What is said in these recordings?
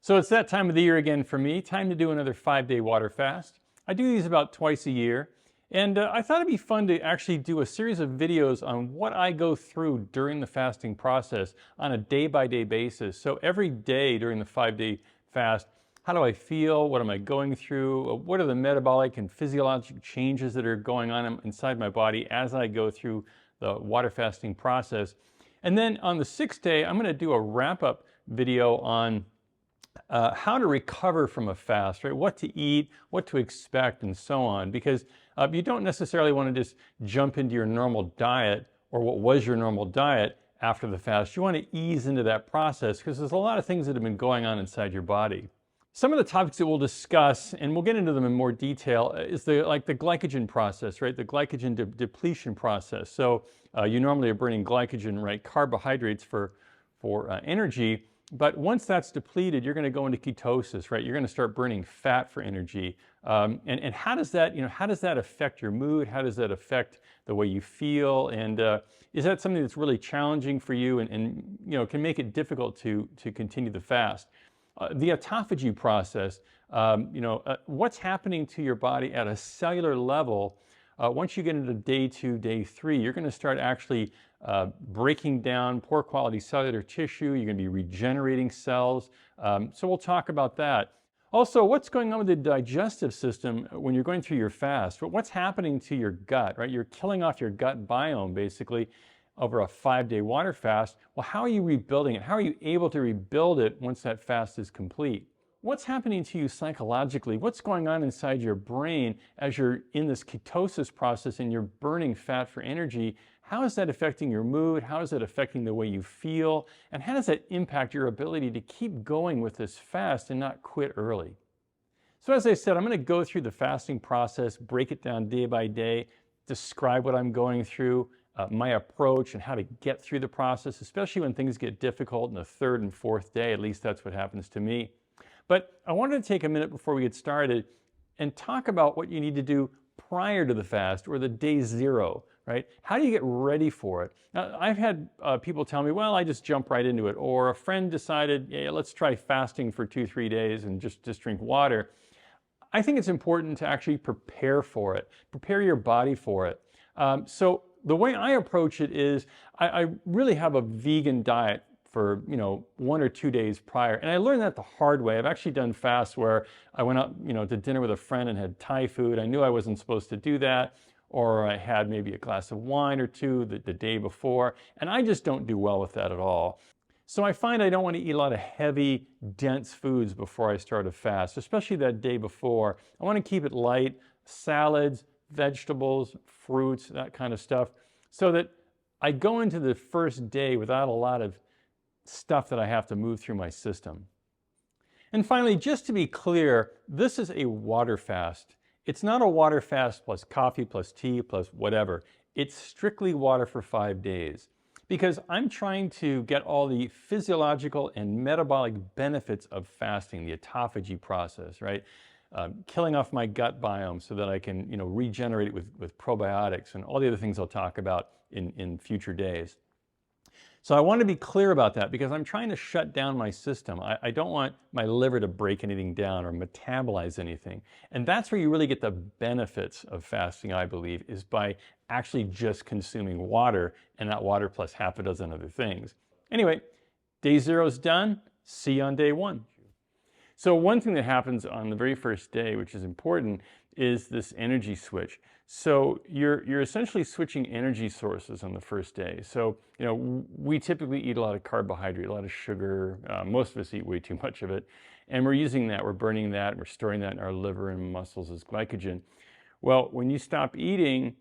So it's that time of the year again for me. Time to do another 5-day water fast. I do these about twice a year. And I thought it'd be fun to actually do a series of videos on what I go through during the fasting process on a day-by-day basis. So every day during the 5-day fast, how do I feel? What am I going through? What are the metabolic and physiologic changes that are going on inside my body as I go through the water fasting process? And then on the 6th day, I'm going to do a wrap-up video on how to recover from a fast, right? What to eat, what to expect, and so on. Because you don't necessarily want to just jump into your normal diet or what was your normal diet after the fast. You want to ease into that process because there's a lot of things that have been going on inside your body. Some of the topics that we'll discuss, and we'll get into them in more detail, is the glycogen process, right? The glycogen depletion process. So you normally are burning glycogen, right? Carbohydrates for energy. But once that's depleted, you're going to go into ketosis, right? You're going to start burning fat for energy. And how does that, how does that affect your mood? How does that affect the way you feel? And is that something that's really challenging for you and can make it difficult to continue the fast? The autophagy process, what's happening to your body at a cellular level. Once you get into day 2, day 3, you're going to start actually breaking down poor quality cellular tissue. You're going to be regenerating cells. So we'll talk about that. Also, what's going on with the digestive system when you're going through your fast? What's happening to your gut, right? You're killing off your gut biome, basically, over a 5-day water fast. Well, how are you rebuilding it? How are you able to rebuild it once that fast is complete? What's happening to you psychologically? What's going on inside your brain as you're in this ketosis process and you're burning fat for energy? How is that affecting your mood? How is it affecting the way you feel? And how does that impact your ability to keep going with this fast and not quit early? So as I said, I'm going to go through the fasting process, break it down day by day, describe what I'm going through, my approach and how to get through the process, especially when things get difficult in the 3rd and 4th day. At least that's what happens to me. But I wanted to take a minute before we get started and talk about what you need to do prior to the fast or the day 0, right? How do you get ready for it? Now, I've had people tell me, well, I just jump right into it. Or a friend decided, yeah, let's try fasting for 2-3 days and just drink water. I think it's important to actually prepare for it, prepare your body for it. So the way I approach it is I really have a vegan diet for 1 or 2 days prior, and I learned that the hard way. I've actually done fasts where I went out to dinner with a friend and had Thai food. I knew I wasn't supposed to do that, or I had maybe a glass of wine or two the day before, and I just don't do well with that at all. So I find I don't want to eat a lot of heavy, dense foods before I start a fast, especially that day before. I want to keep it light, salads, vegetables, fruits, that kind of stuff, so that I go into the first day without a lot of stuff that I have to move through my system. And finally, just to be clear, this is a water fast. It's not a water fast plus coffee, plus tea, plus whatever. It's strictly water for 5 days because I'm trying to get all the physiological and metabolic benefits of fasting, the autophagy process, right? Killing off my gut biome so that I can, regenerate it with probiotics and all the other things I'll talk about in future days. So I want to be clear about that because I'm trying to shut down my system. I don't want my liver to break anything down or metabolize anything. And that's where you really get the benefits of fasting, I believe, is by actually just consuming water and that water plus half a dozen other things. Anyway, day 0 is done. See you on day 1. So one thing that happens on the very first day, which is important, is this energy switch. So you're essentially switching energy sources on the first day. So, we typically eat a lot of carbohydrate, a lot of sugar. Most of us eat way too much of it. And we're using that, we're burning that, we're storing that in our liver and muscles as glycogen. Well, when you stop eating,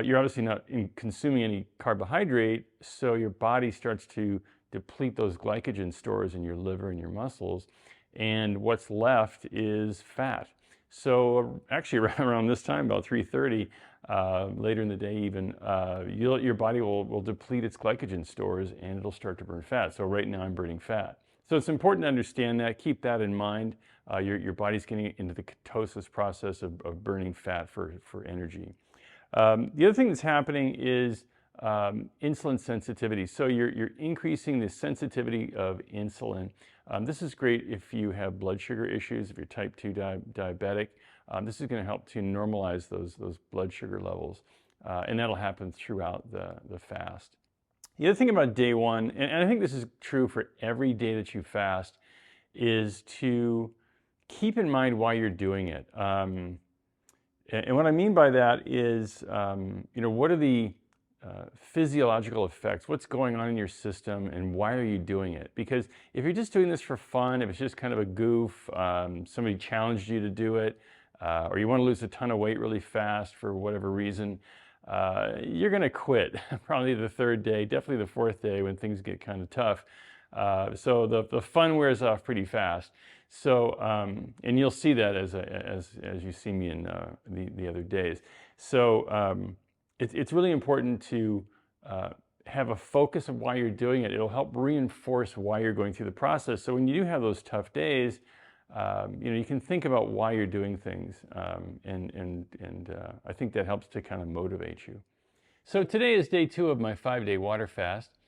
you're obviously not consuming any carbohydrate, so your body starts to deplete those glycogen stores in your liver and your muscles. And what's left is fat. So actually around this time, about 3:30, later in the day even, your body will deplete its glycogen stores and it'll start to burn fat. So right now I'm burning fat. So it's important to understand that, keep that in mind. Your body's getting into the ketosis process of burning fat for energy. The other thing that's happening is insulin sensitivity. So you're increasing the sensitivity of insulin. This is great if you have blood sugar issues, if you're type 2 diabetic. This is going to help to normalize those blood sugar levels, and that'll happen throughout the fast. The other thing about day one, and I think this is true for every day that you fast, is to keep in mind why you're doing it. And what I mean by that is, what are the physiological effects? What's going on in your system, and why are you doing it? Because if you're just doing this for fun, if it's just kind of a goof, somebody challenged you to do it, or you want to lose a ton of weight really fast for whatever reason, you're going to quit probably the third day, definitely the fourth day when things get kind of tough. So the fun wears off pretty fast. So, and you'll see that as you see me in the other days. So it's really important to have a focus of why you're doing it. It'll help reinforce why you're going through the process. So when you do have those tough days, you can think about why you're doing things, and I think that helps to kind of motivate you. So today is day 2 of my 5-day water fast.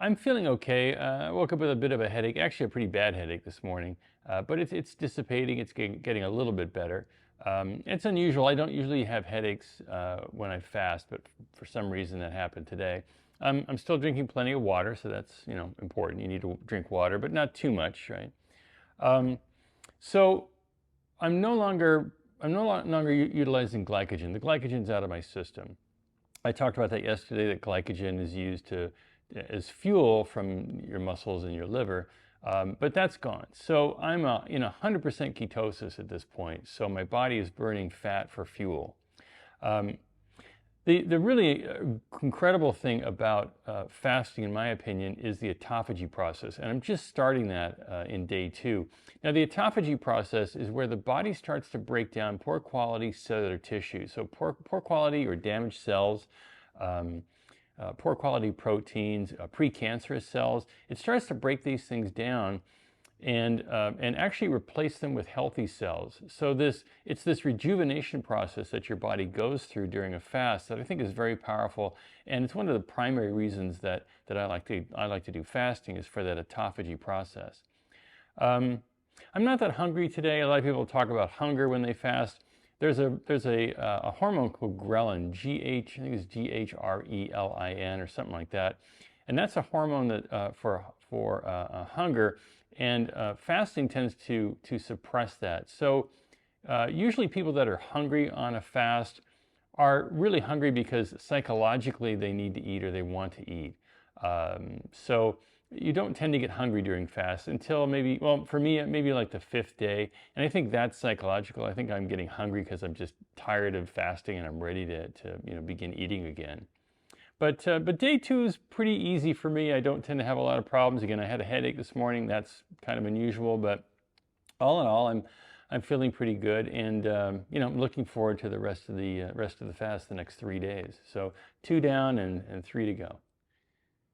I'm feeling okay. I woke up with a bit of a headache, actually a pretty bad headache this morning, but it's dissipating. It's getting a little bit better. It's unusual. I don't usually have headaches when I fast, but for some reason that happened today. I'm still drinking plenty of water, so that's important. You need to drink water, but not too much, right? So I'm no longer utilizing glycogen. The glycogen's out of my system. I talked about that yesterday, that glycogen is used as fuel from your muscles and your liver, but that's gone. So I'm in 100% ketosis at this point. So my body is burning fat for fuel. The really incredible thing about fasting, in my opinion, is the autophagy process. And I'm just starting that in day 2. Now, the autophagy process is where the body starts to break down poor quality cellular tissue. So poor quality or damaged cells, poor quality proteins, precancerous cells. It starts to break these things down and actually replace them with healthy cells. So it's this rejuvenation process that your body goes through during a fast that I think is very powerful, and it's one of the primary reasons that I like to do fasting, is for that autophagy process. I'm not that hungry today. A lot of people talk about hunger when they fast. There's a hormone called Ghrelin, I think it's Ghrelin or something like that, and that's a hormone that for hunger. And fasting tends to suppress that. So usually people that are hungry on a fast are really hungry because psychologically they need to eat or they want to eat. So you don't tend to get hungry during fast until maybe, well, for me, maybe like the 5th day. And I think that's psychological. I think I'm getting hungry because I'm just tired of fasting and I'm ready to begin eating again. But day 2 is pretty easy for me. I don't tend to have a lot of problems. Again, I had a headache this morning. That's kind of unusual, but all in all, I'm feeling pretty good, and I'm looking forward to the rest of the fast, the next 3 days. So 2 down and 3 to go.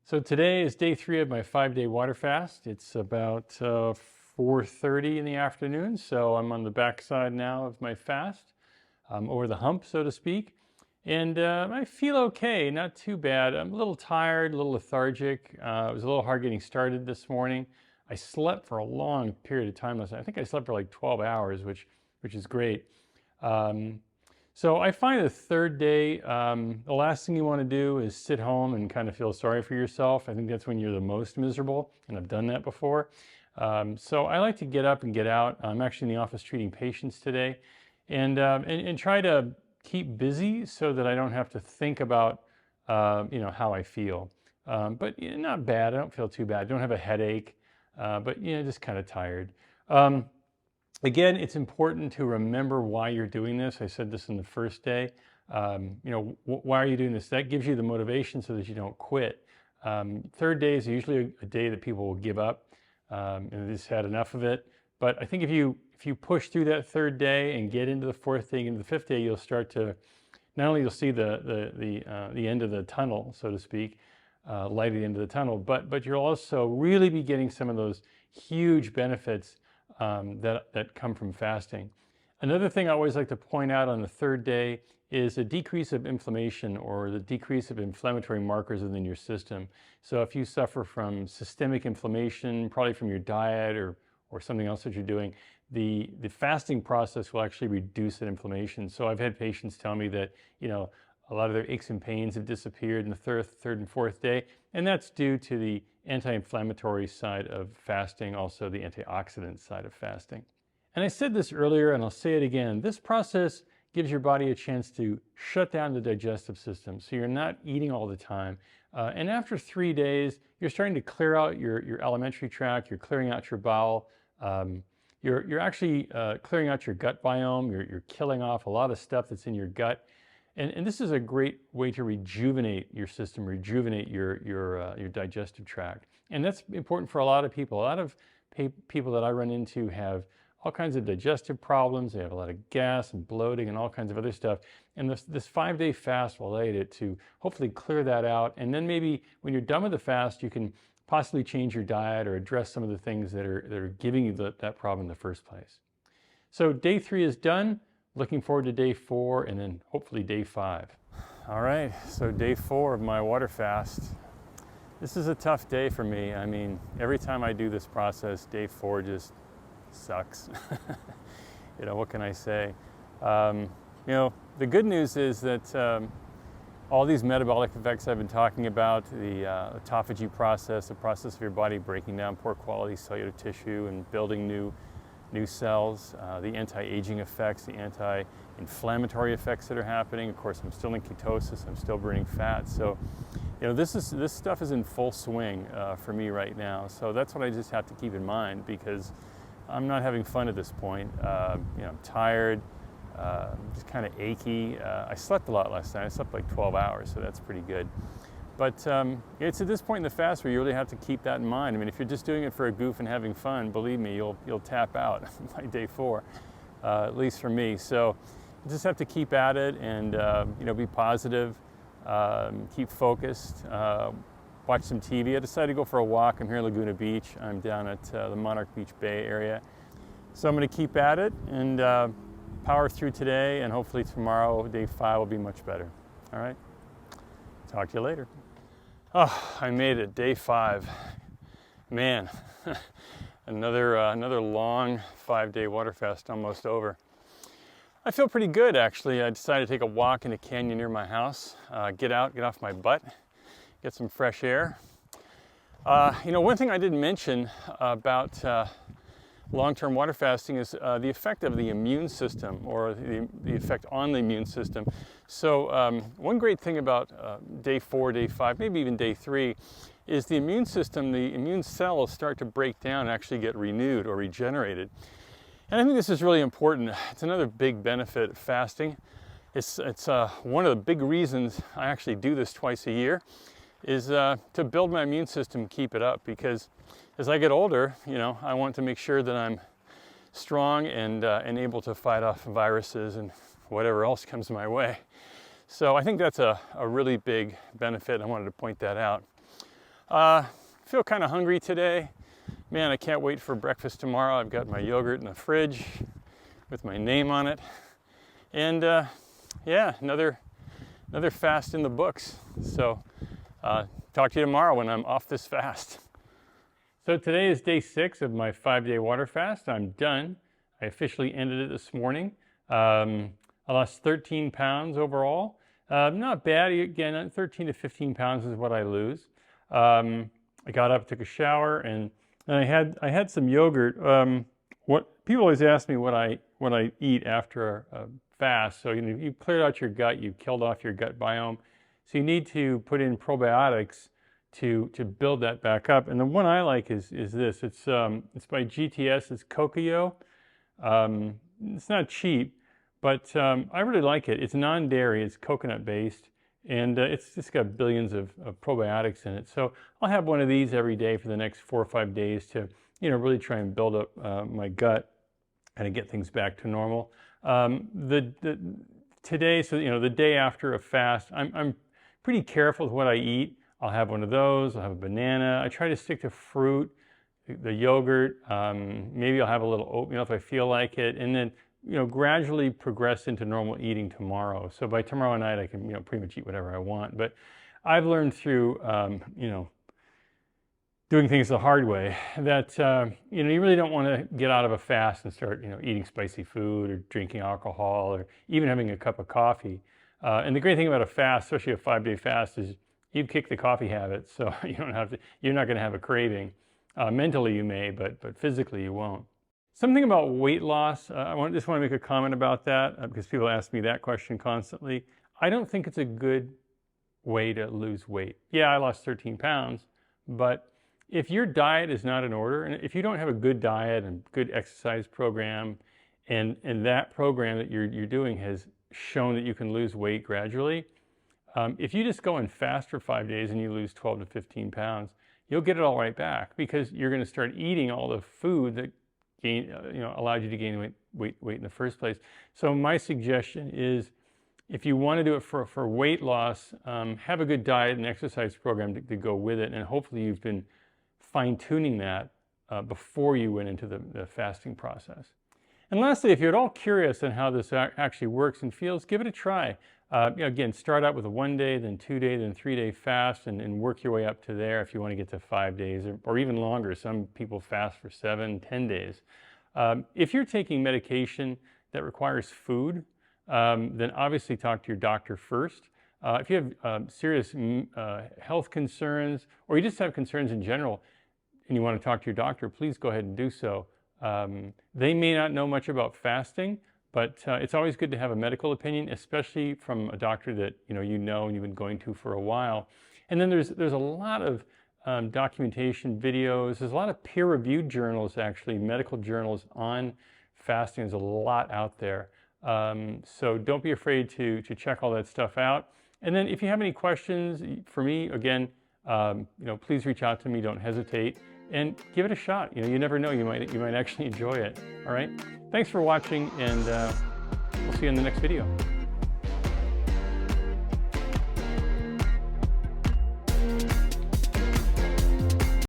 So today is day 3 of my 5-day water fast. It's about 4:30 in the afternoon, so I'm on the backside now of my fast, over the hump, so to speak. And I feel okay, not too bad. I'm a little tired, a little lethargic. It was a little hard getting started this morning. I slept for a long period of time last night. I think I slept for like 12 hours, which is great. So I find the 3rd day, the last thing you want to do is sit home and kind of feel sorry for yourself. I think that's when you're the most miserable, and I've done that before. So I like to get up and get out. I'm actually in the office treating patients today, and try to keep busy so that I don't have to think about how I feel. But not bad. I don't feel too bad. I don't have a headache, but just kind of tired. Again, it's important to remember why you're doing this. I said this in the first day. Why are you doing this? That gives you the motivation so that you don't quit. 3rd day is usually a day that people will give up and they just had enough of it. But I think if you push through that 3rd day and get into the 4th day, into the 5th day, you'll start to, not only you'll see the end of the tunnel, so to speak, light at the end of the tunnel, but you'll also really be getting some of those huge benefits that come from fasting. Another thing I always like to point out on the third day is a decrease of inflammation or the decrease of inflammatory markers within your system. So if you suffer from systemic inflammation, probably from your diet or something else that you're doing, the fasting process will actually reduce that inflammation. So I've had patients tell me that, a lot of their aches and pains have disappeared in the third and fourth day, and that's due to the anti-inflammatory side of fasting, also the antioxidant side of fasting. And I said this earlier, and I'll say it again, this process gives your body a chance to shut down the digestive system, so you're not eating all the time. And after 3 days, you're starting to clear out your alimentary tract, you're clearing out your bowel, you're actually clearing out your gut biome, you're killing off a lot of stuff that's in your gut. And this is a great way to rejuvenate your system, rejuvenate your digestive tract. And that's important for a lot of people. A lot of people that I run into have all kinds of digestive problems. They have a lot of gas and bloating and all kinds of other stuff. And this 5-day fast will allow you to hopefully clear that out. And then maybe when you're done with the fast, you can possibly change your diet or address some of the things that are giving you that problem in the first place. So day 3 is done. Looking forward to day 4 and then hopefully day 5. All right, so day 4 of my water fast. This is a tough day for me. I mean, every time I do this process, day 4 just sucks. What can I say? The good news is that all these metabolic effects I've been talking about, the autophagy process, the process of your body breaking down poor quality cellular tissue and building new cells, the anti-aging effects, the anti-inflammatory effects that are happening. Of course, I'm still in ketosis, I'm still burning fat. So, this stuff is in full swing for me right now. So that's what I just have to keep in mind, because I'm not having fun at this point. I'm tired, just kind of achy. I slept a lot last night. I slept like 12 hours, so that's pretty good. But it's at this point in the fast where you really have to keep that in mind. I mean, if you're just doing it for a goof and having fun, believe me, you'll tap out by day 4, at least for me. So you just have to keep at it and be positive, keep focused, watch some TV. I decided to go for a walk. I'm here in Laguna Beach. I'm down at the Monarch Beach Bay area. So I'm going to keep at it and power through today, and hopefully tomorrow, day 5, will be much better. All right? Talk to you later. Oh, I made it, day 5. Man, another long 5-day water fast almost over. I feel pretty good, actually. I decided to take a walk in a canyon near my house, get off my butt, get some fresh air. One thing I didn't mention about long-term water fasting is the effect of the immune system, or the effect on the immune system. So one great thing about day 4, day 5, maybe even day 3, is the immune system, the immune cells start to break down and actually get renewed or regenerated. And I think this is really important. It's another big benefit of fasting. It's one of the big reasons I actually do this twice a year, is to build my immune system, keep it up, because as I get older, I want to make sure that I'm strong and able to fight off viruses and whatever else comes my way. So I think that's a really big benefit. I wanted to point that out. Feel kind of hungry today. Man, I can't wait for breakfast tomorrow. I've got my yogurt in the fridge with my name on it. And another fast in the books. So talk to you tomorrow when I'm off this fast. So today is day 6 of my 5-day water fast. I'm done. I officially ended it this morning. I lost 13 pounds overall. Not bad. Again, 13 to 15 pounds is what I lose. I got up, took a shower, and I had some yogurt. What people always ask me what I eat after a fast. So you've cleared out your gut, you've killed off your gut biome. So you need to put in probiotics to build that back up. And the one I like is this. It's by GTS. It's Cocoyo. It's not cheap, but I really like it. It's non-dairy. It's coconut based, and it's just got billions of probiotics in it. So I'll have one of these every day for the next 4 or 5 days to really try and build up my gut and to get things back to normal. Today, so the day after a fast, I'm pretty careful with what I eat. I'll have one of those. I'll have a banana. I try to stick to fruit, the yogurt. Maybe I'll have a little oatmeal if I feel like it. And then gradually progress into normal eating tomorrow. So by tomorrow night, I can, pretty much eat whatever I want. But I've learned through, doing things the hard way that, you really don't want to get out of a fast and start, eating spicy food or drinking alcohol or even having a cup of coffee. And the great thing about a fast, especially a 5-day fast, is you kick the coffee habit, so you're not going to have a craving. Mentally you may, but physically you won't. Something about weight loss, I just want to make a comment about that because people ask me that question constantly. I don't think it's a good way to lose weight. Yeah, I lost 13 pounds, but if your diet is not in order, and if you don't have a good diet and good exercise program, and that program that you're doing has shown that you can lose weight gradually, if you just go and fast for 5 days and you lose 12 to 15 pounds, you'll get it all right back because you're going to start eating all the food that allowed you to gain weight in the first place. So my suggestion is, if you want to do it for weight loss, have a good diet and exercise program to go with it, and hopefully you've been fine-tuning that before you went into the fasting process. And lastly, if you're at all curious on how this actually works and feels, give it a try. Again, start out with a 1-day, then 2-day, then 3-day fast, and work your way up to there if you want to get to 5 days or even longer. Some people fast for 7, 10 days. If you're taking medication that requires food, then obviously talk to your doctor first. If you have serious health concerns, or you just have concerns in general, and you want to talk to your doctor, please go ahead and do so. They may not know much about fasting, but it's always good to have a medical opinion, especially from a doctor that and you've been going to for a while. And then there's a lot of documentation, videos. There's a lot of peer-reviewed journals, actually, medical journals on fasting. There's a lot out there. So don't be afraid to check all that stuff out. And then if you have any questions for me, again, please reach out to me. Don't hesitate. And give it a shot. You never know, you might actually enjoy it. All right? Thanks for watching, and we'll see you in the next video.